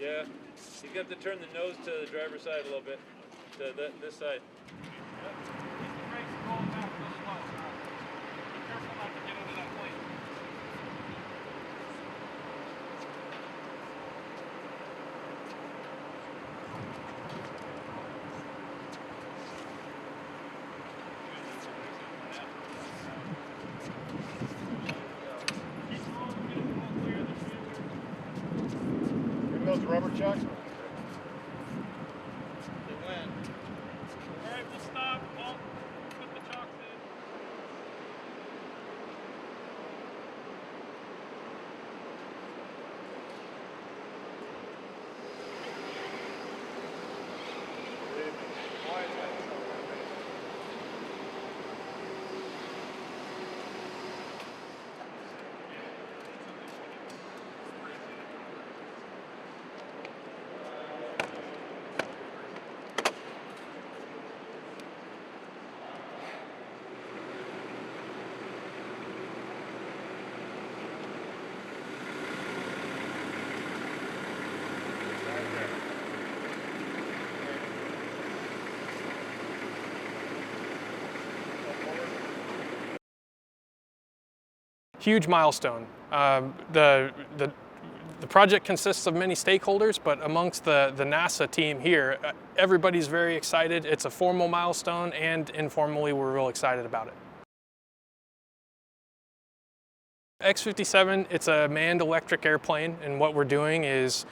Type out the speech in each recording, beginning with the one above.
Yeah, you got to turn the nose to the driver's side a little bit, to this side. Yep. Keep the brakes going back real slow. Be careful not to get under that plate. Keep rolling, get it all clear. Here goes the rubber chucks. They went. All right, we'll stop. We'll put the chocks in. Huge milestone. The project consists of many stakeholders, but amongst the NASA team here, everybody's very excited. It's a formal milestone, and informally, we're real excited about it. X-57, it's a manned electric airplane, and what we're doing is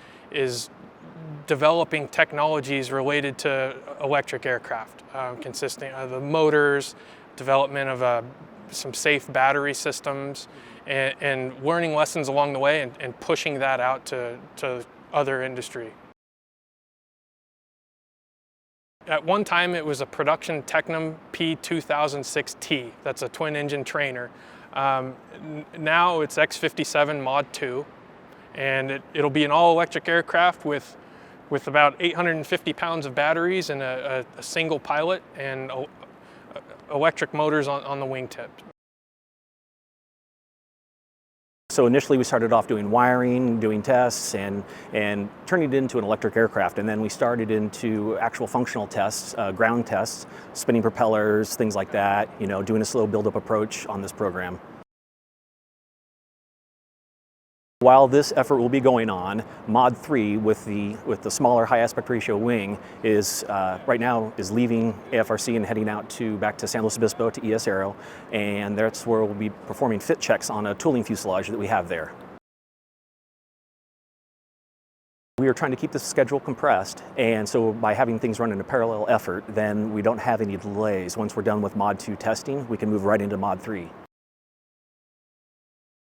developing technologies related to electric aircraft, consisting of the motors, development of some safe battery systems, and learning lessons along the way and pushing that out to other industry. At one time, it was a production Tecnam P2006T. That's a twin-engine trainer. Now it's X-57 Mod 2, and it'll be an all-electric aircraft with about 850 pounds of batteries and a single pilot and electric motors on the wingtip. So initially we started off doing wiring, doing tests, and turning it into an electric aircraft. And then we started into actual functional tests, ground tests, spinning propellers, things like that, doing a slow build-up approach on this program. While this effort will be going on, Mod 3 with the smaller high aspect ratio wing is right now is leaving AFRC and heading out back to San Luis Obispo to ESAero, and that's where we'll be performing fit checks on a tooling fuselage that we have there. We are trying to keep the schedule compressed, and so by having things run in a parallel effort, then we don't have any delays. Once we're done with Mod 2 testing, we can move right into Mod 3.